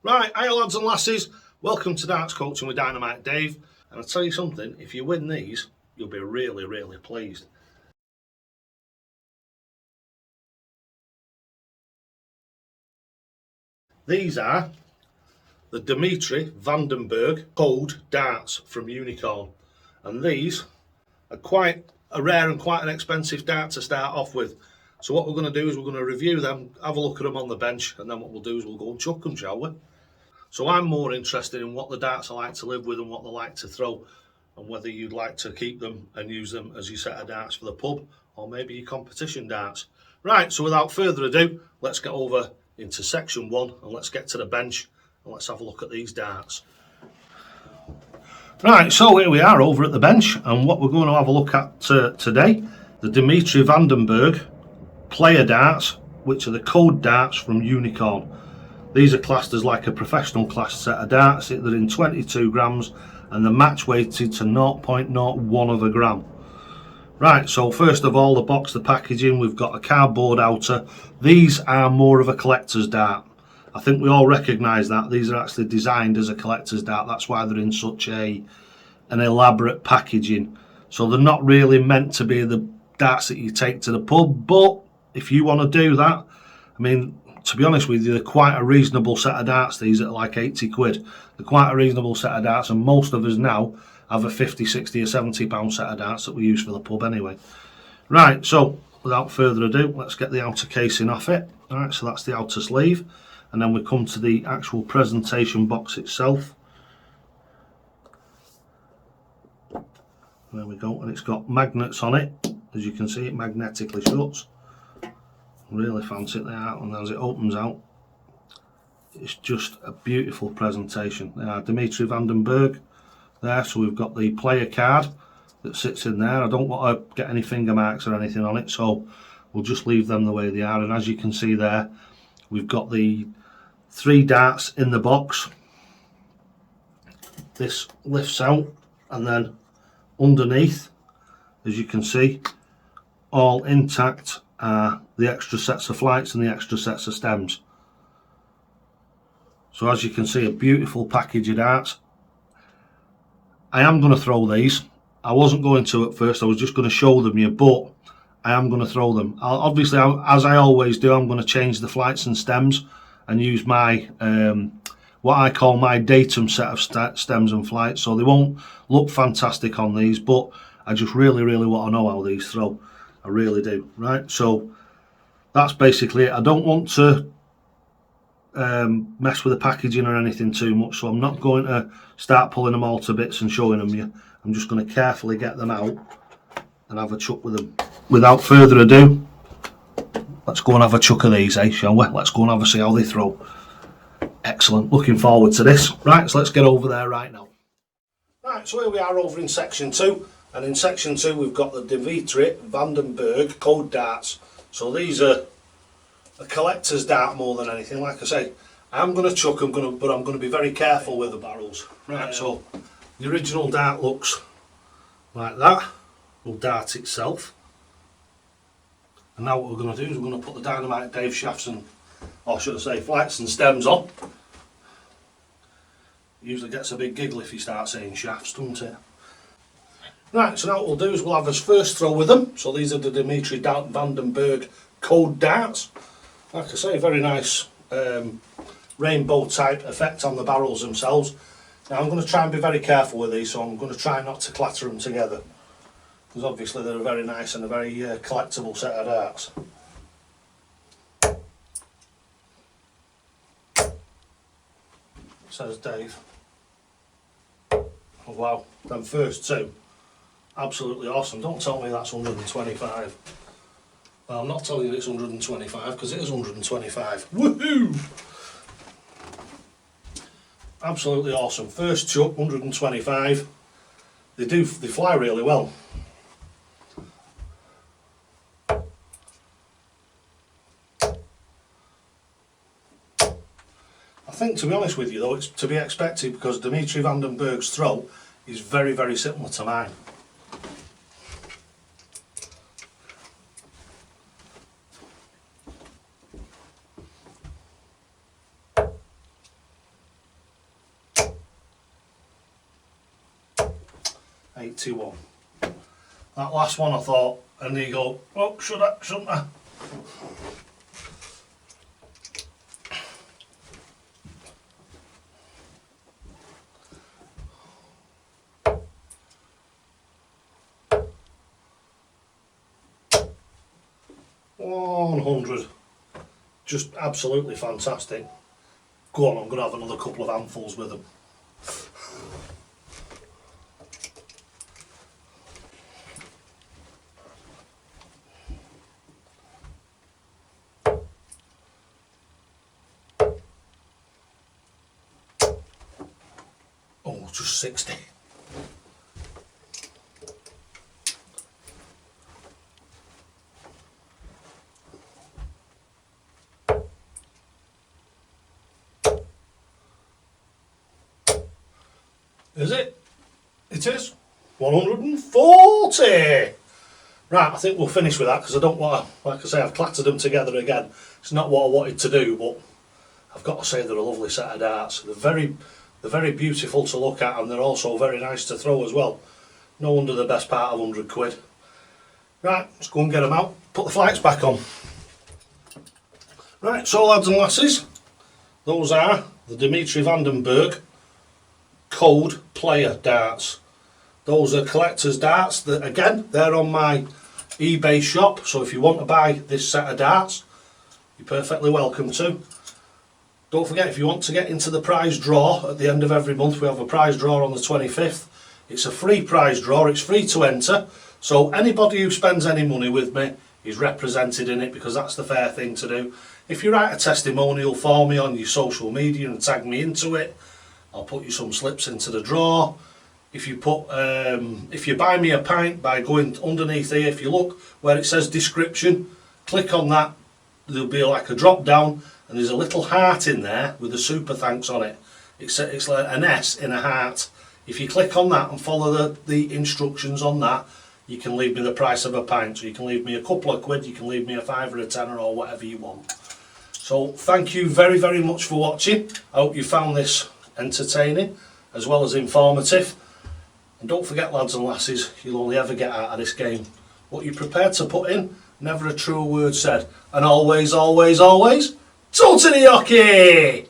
Right, hi lads and lasses, welcome to Darts Coaching with Dynamite Dave. And I'll tell you something, if you win these, you'll be really, really pleased. These are the Dimitri Bergh Code Darts from Unicorn. And these are quite a rare and quite an expensive dart to start off with. So what we're going to do is we're going to review them, have a look at them on the bench, and then what we'll do is we'll go and chuck them, shall we? So I'm more interested in what the darts are like to live with and what they like to throw, and whether you'd like to keep them and use them as your set of darts for the pub or maybe your competition darts. Right, so without further ado, let's get over into section 1 and let's get to the bench and let's have a look at these darts. Right, so here we are over at the bench, and what we're going to have a look at today, the Dimitri Bergh player darts, which are the code darts from Unicorn. These are classed as like a professional class set of darts. They're in 22 grams and they're match weighted to 0.01 of a gram. Right, so first of all, the box, the packaging, we've got a cardboard outer. These are more of a collector's dart. I think we all recognise that. These are actually designed as a collector's dart. That's why they're in such an elaborate packaging. So they're not really meant to be the darts that you take to the pub, but if you want to do that, I mean, to be honest with you, they're quite a reasonable set of darts. These are like 80 quid. They're quite a reasonable set of darts, and most of us now have a 50, 60 or 70 pound set of darts that we use for the pub anyway. Right, so without further ado, let's get the outer casing off it. All right, so that's the outer sleeve, and then we come to the actual presentation box itself. There we go, and it's got magnets on it. As you can see, it magnetically shuts. Really fancy they are, and as it opens out, it's just a beautiful presentation. They are Dimitri Bergh there, so we've got the player card that sits in there. I don't want to get any finger marks or anything on it, so we'll just leave them the way they are. And as you can see there, we've got the 3 darts in the box. This lifts out, and then underneath, as you can see, all intact are the extra sets of flights and the extra sets of stems. So as you can see, a beautiful package of darts. I am going to throw these. I wasn't going to at first, I was just going to show them you, but I am going to throw them. Obviously, as I always do, I'm going to change the flights and stems and use my what I call my datum set of stems and flights. So they won't look fantastic on these, but I just really want to know how these throw. I really do. Right, so that's basically it. I don't want to mess with the packaging or anything too much, so I'm not going to start pulling them all to bits and showing them you. I'm just going to carefully get them out and have a chuck with them. Without further ado, let's go and have a chuck of these, shall we? Let's go and have a see how they throw. Excellent, looking forward to this. Right, so let's get over there right now. Right, so here we are over in section 2. And in section 2 we've got the Dimitri Bergh code darts. So these are a collector's dart more than anything. Like I say, I'm going to chuck them, but I'm going to be very careful with the barrels. Right, so the original dart looks like that. Will dart itself. And now what we're going to do is we're going to put the Dynamite Dave shafts and, or should I say, flights and stems on. Usually gets a big giggle if you start saying shafts, doesn't it? Right, so now what we'll do is we'll have his first throw with them. So these are the Dimitri Bergh code darts. Like I say, very nice rainbow type effect on the barrels themselves. Now I'm going to try and be very careful with these, so I'm going to try not to clatter them together, because obviously they're very nice and a very collectible set of darts. Says Dave. Oh wow, them first 2. Absolutely awesome. Don't tell me that's 125. Well, I'm not telling you it's 125 because it is 125. Woohoo! Absolutely awesome. First chuck, 125. They fly really well. I think, to be honest with you though, it's to be expected because Dimitri Bergh's throw is very similar to mine. 81. That last one I thought, and you go, oh, should I, shouldn't I? $100. Just absolutely fantastic. Go on, I'm going to have another couple of handfuls with them. Oh, just 60. Is it? It is. 140. Right, I think we'll finish with that because I don't want to, like I say, I've clattered them together again. It's not what I wanted to do, but I've got to say they're a lovely set of darts. They're very beautiful to look at, and they're also very nice to throw as well. No wonder the best part of 100 quid. Right, let's go and get them out. Put the flights back on. Right, so lads and lasses, those are the Dimitri Bergh code player darts. Those are collector's darts that, again, they're on my eBay shop, so if you want to buy this set of darts, you're perfectly welcome to. Don't forget, if you want to get into the prize draw at the end of every month, we have a prize draw on the 25th. It's a free prize draw, it's free to enter, so anybody who spends any money with me is represented in it, because that's the fair thing to do. If you write a testimonial for me on your social media and tag me into it, I'll put you some slips into the draw. If you put, if you buy me a pint by going underneath here, if you look where it says description, click on that. There'll be like a drop down, and there's a little heart in there with a super thanks on it. It's like an S in a heart. If you click on that and follow the instructions on that, you can leave me the price of a pint. So you can leave me a couple of quid, you can leave me a fiver, a tenner, or whatever you want. So thank you very, very much for watching. I hope you found this entertaining as well as informative. And don't forget, lads and lasses, you'll only ever get out of this game what you're prepared to put in. Never a truer word said. And always, always, always, totally hockey!